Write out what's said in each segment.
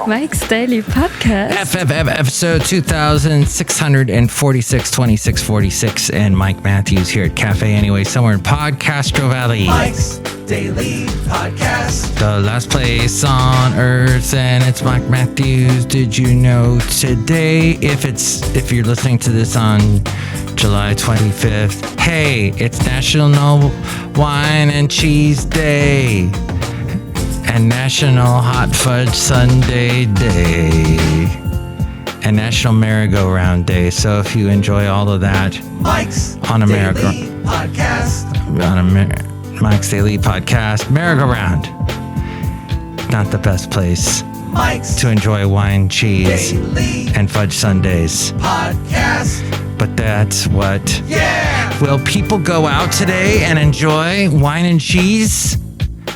Mike's Daily Podcast. Episode 2646, 2646, and Mike Matthews here at Café Anyway, somewhere in Podcastro Valley. Mike's Daily Podcast. The last place on earth, and it's Mike Matthews. Did you know today, if you're listening to this on July 25th, hey, it's National Wine and Cheese Day and National Hot Fudge Sundae Day and National Merry-Go-Round Day. So if you enjoy all of that Mike's on a Daily Podcast. Mike's Daily Podcast, Merry-Go-Round, not the best place Mike's to enjoy wine, cheese, Daily and fudge sundaes. Podcast. But that's what. Yeah! Will people go out today and enjoy wine and cheese?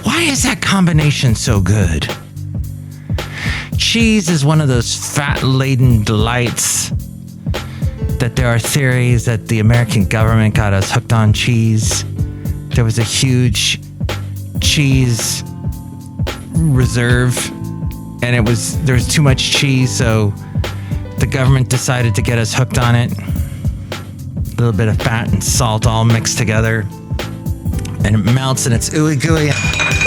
Why is that combination so good? Cheese is one of those fat-laden delights that there are theories that the American government got us hooked on cheese. There was a huge cheese reserve, and there was too much cheese, so the government decided to get us hooked on it. A little bit of fat and salt all mixed together, and it melts and it's ooey gooey.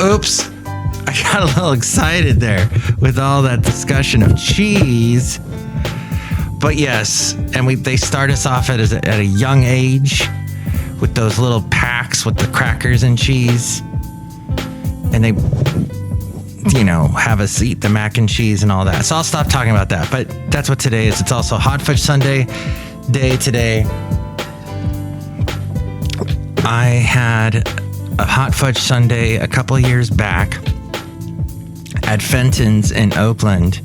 Oops, I got a little excited there with all that discussion of cheese. But yes, and they start us off at a young age with those little packs with the crackers and cheese, and they, have us eat the mac and cheese and all that. So I'll stop talking about that. But that's what today is. It's also Hot Fudge Sundae Day today. I had a hot fudge sundae a couple of years back at Fenton's in Oakland,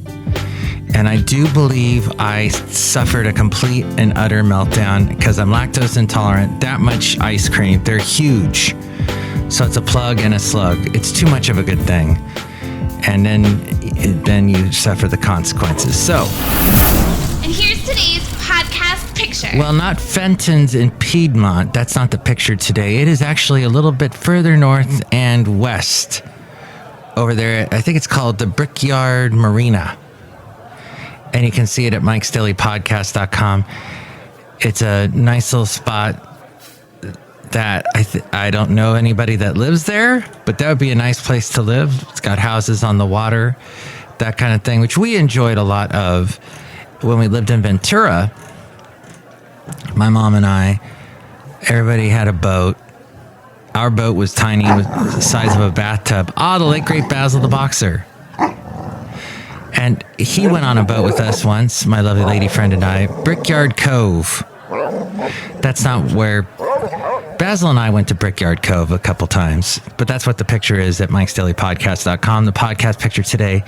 and I do believe I suffered a complete and utter meltdown because I'm lactose intolerant. That much ice cream, they're huge, so it's a plug and a slug. It's too much of a good thing, and then you suffer the consequences. So, and here's today's podcast picture. Well, not Fenton's in Piedmont. That's not the picture today. It is actually a little bit further north and west. Over there, I think it's called the Brickyard Marina. And you can see it at mikesdailypodcast.com. It's a nice little spot that I don't know anybody that lives there, but that would be a nice place to live. It's got houses on the water, that kind of thing, which we enjoyed a lot of when we lived in Ventura. My mom and I, everybody had a boat. Our boat was tiny, it was the size of a bathtub. The late great Basil the Boxer. And he went on a boat with us once, my lovely lady friend and I, Brickyard Cove. That's not where... Basil and I went to Brickyard Cove a couple times, but that's what the picture is at mikesdailypodcast.com, the podcast picture today.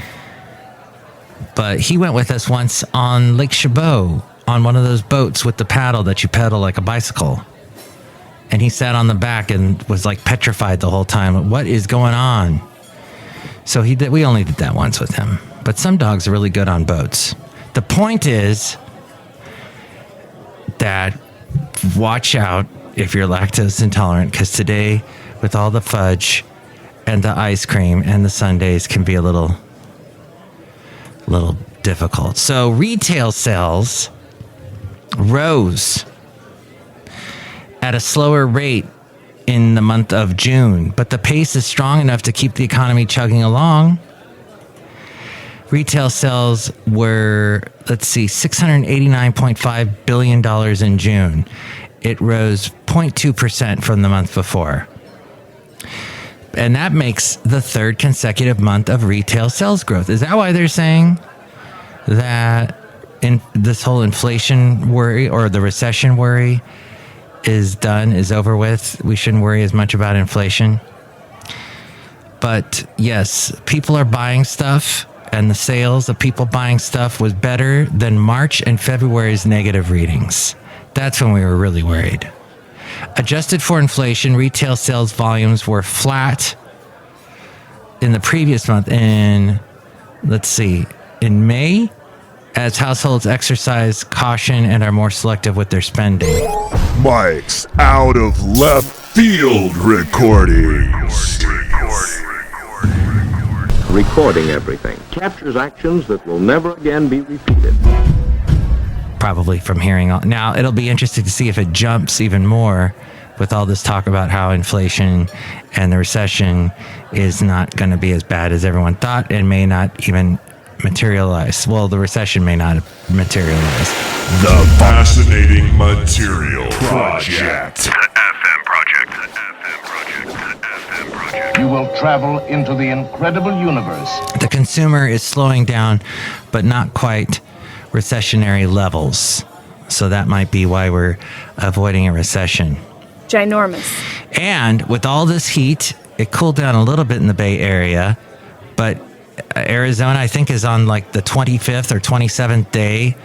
But he went with us once on Lake Chabot, on one of those boats with the paddle that you pedal like a bicycle. And he sat on the back and was like petrified the whole time. What is going on? So we only did that once with him. But some dogs are really good on boats. The point is that watch out if you're lactose intolerant, because today, with all the fudge and the ice cream and the sundaes, can be a little difficult. So retail sales rose at a slower rate in the month of June, but the pace is strong enough to keep the economy chugging along. Retail sales were, $689.5 billion in June. It rose 0.2% from the month before. And that makes the third consecutive month of retail sales growth. Is that why they're saying that in this whole inflation worry or the recession worry is over with? We shouldn't worry as much about inflation. But yes, people are buying stuff, and the sales of people buying stuff was better than March and February's negative readings. That's when we were really worried. Adjusted for inflation, retail sales volumes were flat in the previous month in May, as households exercise caution and are more selective with their spending. Mike's out of left field recordings. recording everything, captures actions that will never again be repeated. Probably from hearing all. Now, it'll be interesting to see if it jumps even more with all this talk about how inflation and the recession is not going to be as bad as everyone thought and may not even materialize. Well, the recession may not materialize. The Fascinating Material Project. You will travel into the incredible universe. The consumer is slowing down, but not quite recessionary levels. So that might be why we're avoiding a recession. Ginormous. And with all this heat, it cooled down a little bit in the Bay Area, but Arizona, I think, is on like the 25th or 27th day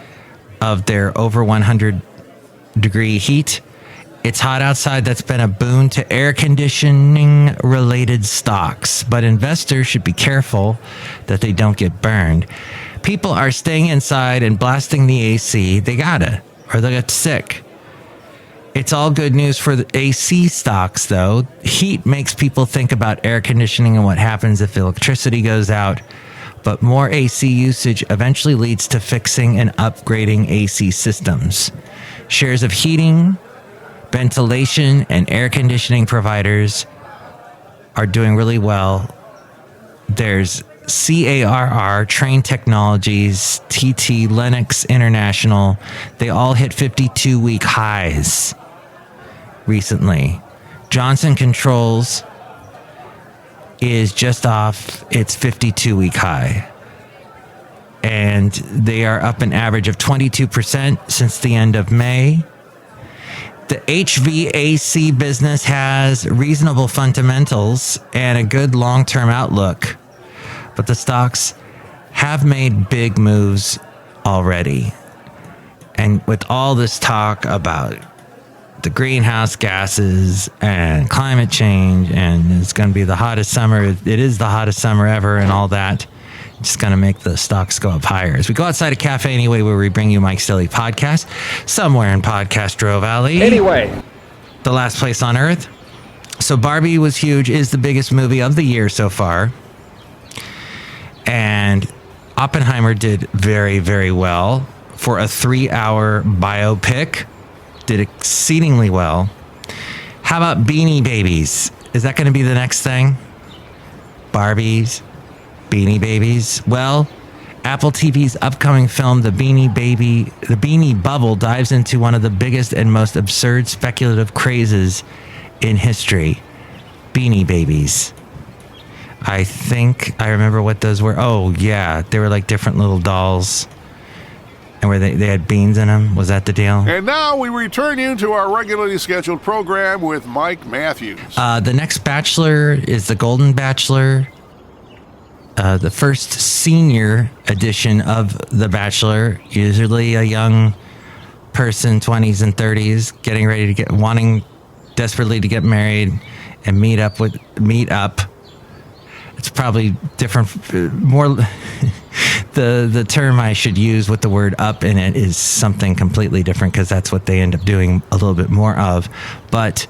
of their over 100 degree heat. It's hot outside. That's been a boon to air conditioning related stocks, but investors should be careful that they don't get burned. People are staying inside and blasting the AC. They gotta, or they'll get sick. It's all good news for the AC stocks, though. Heat makes people think about air conditioning and what happens if electricity goes out. But more AC usage eventually leads to fixing and upgrading AC systems. Shares of heating, ventilation, and air conditioning providers are doing really well. There's CARR, Train Technologies, TT, Lennox International. They all hit 52-week highs recently. Johnson Controls is just off its 52-week high. And they are up an average of 22% since the end of May. The HVAC business has reasonable fundamentals and a good long-term outlook. But the stocks have made big moves already. And with all this talk about the greenhouse gases and climate change, and it's going to be the hottest summer, it is the hottest summer ever and all that, it's going to make the stocks go up higher. As we go outside of Café Anyway, where we bring you Mike's Daily Podcast, somewhere in Podcastro Valley. Anyway. The last place on earth. So Barbie was huge, is the biggest movie of the year so far. And Oppenheimer did very, very well for a 3-hour biopic. Did exceedingly well. How about Beanie Babies? Is that going to be the next thing? Barbies, Beanie Babies. Well, Apple TV's upcoming film, The Beanie Bubble, dives into one of the biggest and most absurd speculative crazes in history. Beanie Babies. I think I remember what those were. Oh, yeah. They were like different little dolls. And where they had beans in them. Was that the deal? And now we return you to our regularly scheduled program with Mike Matthews. The next Bachelor is the Golden Bachelor. The first senior edition of The Bachelor. Usually a young person, 20s and 30s, getting ready to wanting desperately to get married and meet up. It's probably different, more, the term I should use with the word up in it is something completely different because that's what they end up doing a little bit more of. But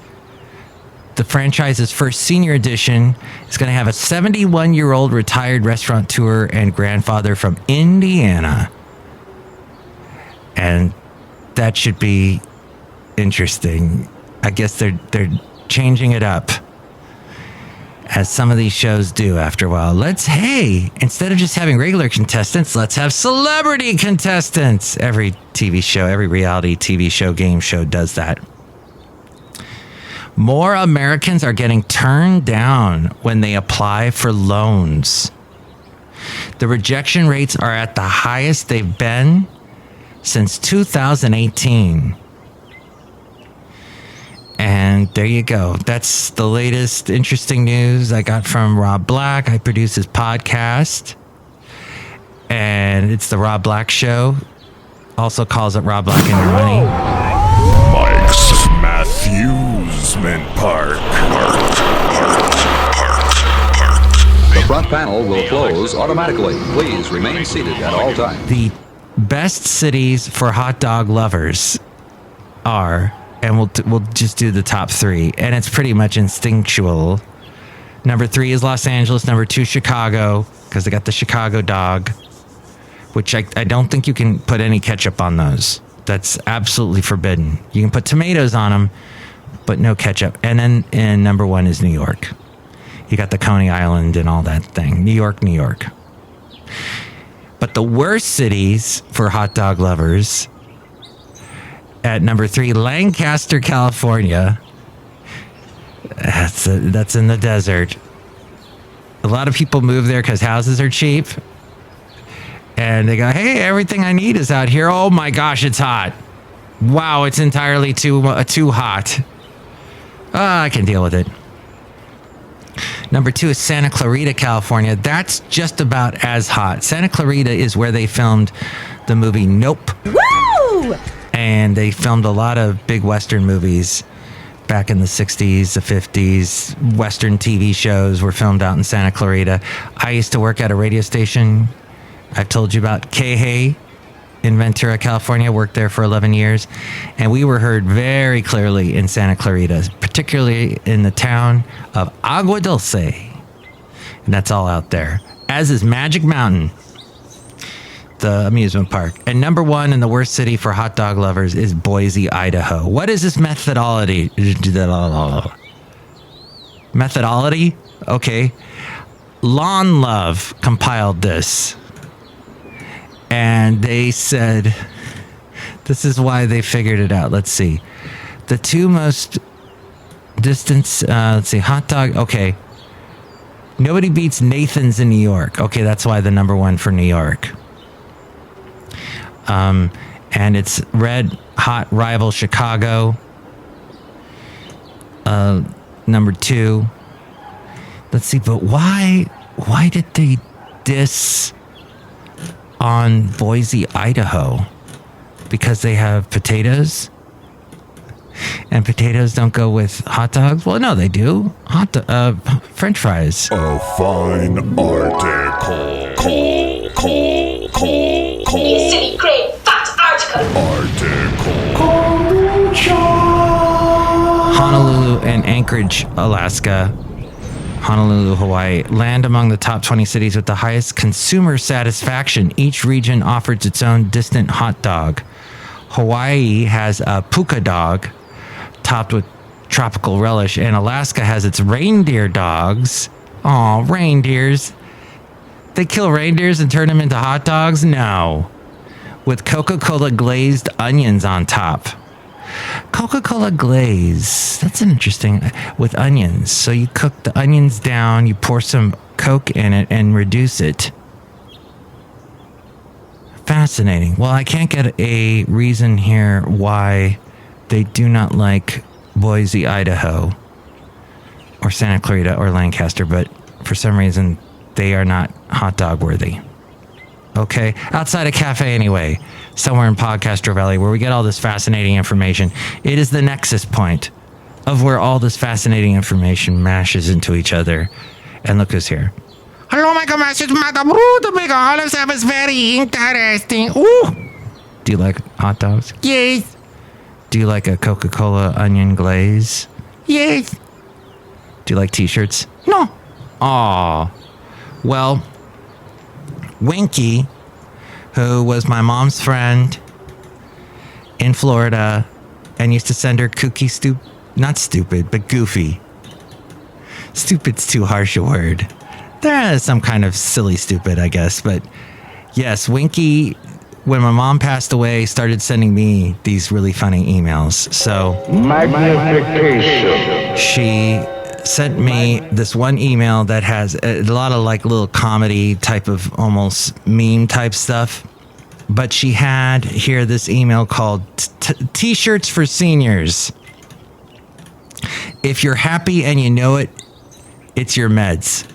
the franchise's first senior edition is going to have a 71-year-old retired restaurateur and grandfather from Indiana. And that should be interesting. I guess they're changing it up, as some of these shows do after a while. Instead of just having regular contestants, let's have celebrity contestants. Every TV show, every reality TV show, game show does that. More Americans are getting turned down when they apply for loans. The rejection rates are at the highest they've been since 2018. And there you go. That's the latest interesting news I got from Rob Black. I produce his podcast, and it's the Rob Black Show. Also calls it Rob Black and Your Money. Mike's Matthewsman Park. The front panel will close automatically. Please remain seated at all times. The best cities for hot dog lovers are, and we'll just do the top 3, and it's pretty much instinctual. Number 3 is Los Angeles. Number 2, Chicago. because they got the Chicago dog, which I don't think you can put any ketchup on those. That's absolutely forbidden. You can put tomatoes on them, but no ketchup. And then in number 1 is New York. You got the Coney Island and all that thing. New York, New York. But the worst cities for hot dog lovers, at number 3, Lancaster, California. That's in the desert. A lot of people move there because houses are cheap. And they go, hey, everything I need is out here. Oh my gosh, it's hot. Wow, it's entirely too hot. I can deal with it. Number 2 is Santa Clarita, California. That's just about as hot. Santa Clarita is where they filmed the movie Nope. Woo! And they filmed a lot of big Western movies back in the 60s, the 50s. Western TV shows were filmed out in Santa Clarita. I used to work at a radio station. I've told you about K-Hay in Ventura, California. Worked there for 11 years. And we were heard very clearly in Santa Clarita, particularly in the town of Agua Dulce. And that's all out there. As is Magic Mountain, the amusement park. And number 1 in the worst city for hot dog lovers is Boise, Idaho. What is this methodology? Methodology? Okay. Lawn Love compiled this. And they said, this is why they figured it out. Let's see. The 2 most distance, hot dog. Okay. Nobody beats Nathan's in New York. Okay, that's why the number 1 for New York. And it's red hot rival Chicago. Number 2. Let's see, but why did they diss on Boise, Idaho? Because they have potatoes? And potatoes don't go with hot dogs? Well, no, they do. French fries. A fine article. You silly, great, fat article. Honolulu and Anchorage, Alaska. Honolulu, Hawaii, land among the top 20 cities with the highest consumer satisfaction. Each region offers its own distant hot dog. Hawaii has a puka dog topped with tropical relish, and Alaska has its reindeer dogs. Aw, reindeers. They kill reindeers and turn them into hot dogs? No. With Coca-Cola glazed onions on top. Coca-Cola glaze. That's an interesting, with onions. So you cook the onions down, you pour some Coke in it and reduce it. Fascinating. Well, I can't get a reason here why they do not like Boise, Idaho, or Santa Clarita or Lancaster, but for some reason they are not hot dog worthy. Okay, outside of Café Anyway, somewhere in Podcastro Valley, where we get all this fascinating information. It is the nexus point of where all this fascinating information mashes into each other. And look who's here. Hello, my gosh, it's Madame Rootabega. All of that was very interesting. Ooh. Do you like hot dogs? Yes. Do you like a Coca-Cola onion glaze? Yes. Do you like t-shirts? No. Aw. Well, Winky, who was my mom's friend in Florida and used to send her kooky not stupid, but goofy. Stupid's too harsh a word. There is some kind of silly stupid, I guess. But yes, Winky, when my mom passed away, started sending me these really funny emails. So Magnification. She sent me this one email that has a lot of like little comedy type of almost meme type stuff. But she had here this email called T-shirts for seniors. If you're happy and you know it, it's your meds.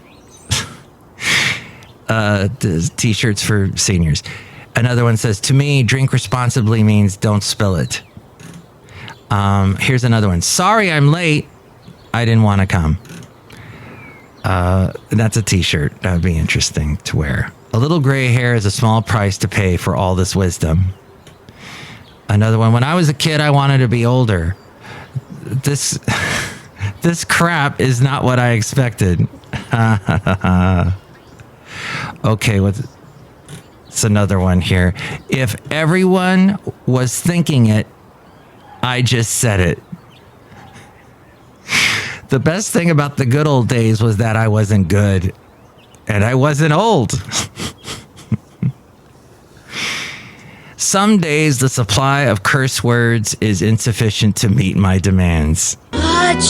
T-shirts for seniors. Another one says, to me, drink responsibly means don't spill it. Here's another one. Sorry, I'm late. I didn't want to come. That's a t-shirt. That would be interesting to wear. A little gray hair is a small price to pay for all this wisdom. Another one. When I was a kid, I wanted to be older. This crap is not what I expected. Okay, it's another one here. If everyone was thinking it, I just said it. The best thing about the good old days was that I wasn't good and I wasn't old. Some days the supply of curse words is insufficient to meet my demands. Let's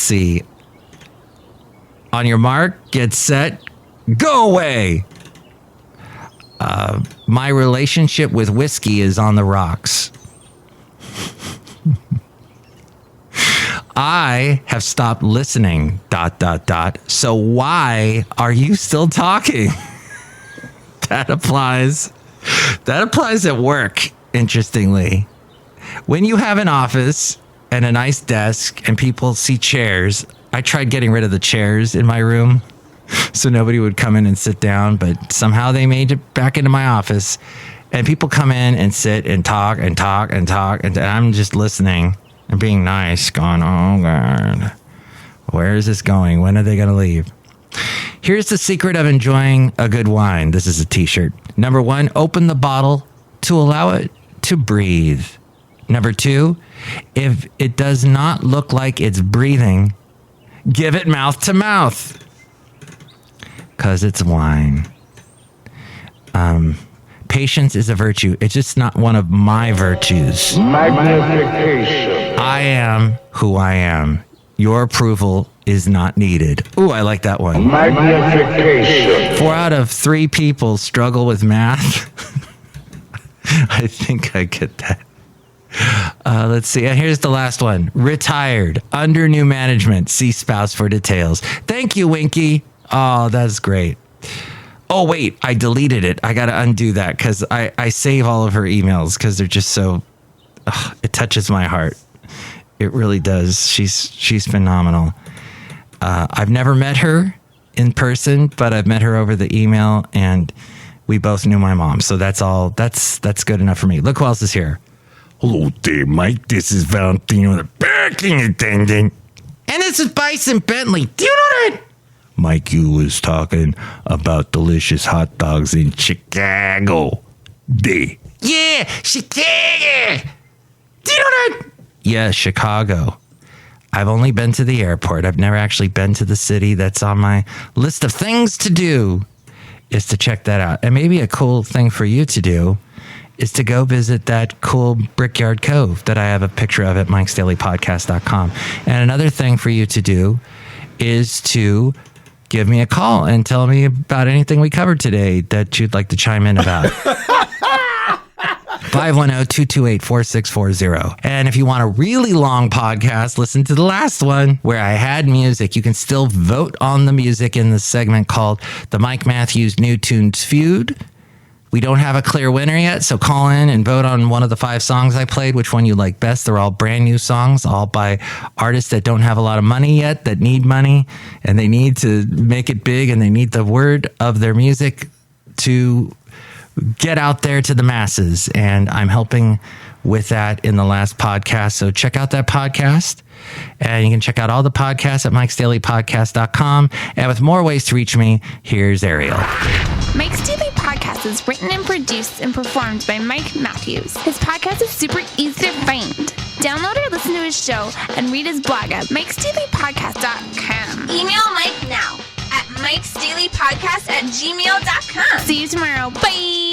see. On your mark, get set, go away. My relationship with whiskey is on the rocks. I have stopped listening, ... So why are you still talking? That applies at work, interestingly. When you have an office and a nice desk and people see chairs, I tried getting rid of the chairs in my room so nobody would come in and sit down, but somehow they made it back into my office and people come in and sit and talk and talk and talk and I'm just listening and being nice, going, oh God, where is this going? When are they going to leave? Here's the secret of enjoying a good wine. This is a t-shirt. Number 1, open the bottle to allow it to breathe. Number 2, if it does not look like it's breathing, give it mouth to mouth. Because it's wine. Patience is a virtue. It's just not one of my virtues. Magnification. I am who I am. Your approval is not needed. Ooh, I like that one. Magnification. 4 out of 3 people struggle with math. I think I get that. Let's see. Here's the last one. Retired. Under new management. See spouse for details. Thank you, Winky. Oh, that's great. Oh, wait. I deleted it. I got to undo that because I save all of her emails because they're just so... it touches my heart. It really does. She's phenomenal. I've never met her in person, but I've met her over the email, and we both knew my mom. So that's all. That's good enough for me. Look who else is here. Hello there, Mike. This is Valentino, the parking attendant. And this is Bison Bentley. Do you know that? Mike, you was talking about delicious hot dogs in Chicago. Yeah, Chicago. Do you know that? Yeah, Chicago. I've only been to the airport. I've never actually been to the city. That's on my list of things to do, is to check that out. And maybe a cool thing for you to do is to go visit that cool Brickyard Cove that I have a picture of at mikesdailypodcast.com. And another thing for you to do is to give me a call and tell me about anything we covered today that you'd like to chime in about. 510-228-4640. And if you want a really long podcast, listen to the last one where I had music. You can still vote on the music in the segment called the Mike Matthews New Tunes Feud. We don't have a clear winner yet, so call in and vote on one of the 5 songs I played, which one you like best. They're all brand new songs, all by artists that don't have a lot of money yet, that need money, and they need to make it big, and they need the word of their music to get out there to the masses. And I'm helping with that in the last podcast. So check out that podcast. And you can check out all the podcasts at mikesdailypodcast.com. And with more ways to reach me, here's Ariel. Mike's Daily Podcast is written and produced and performed by Mike Matthews. His podcast is super easy to find. Download or listen to his show and read his blog at mikesdailypodcast.com. Email Mike now at mikesdailypodcast@gmail.com. See you tomorrow. Bye.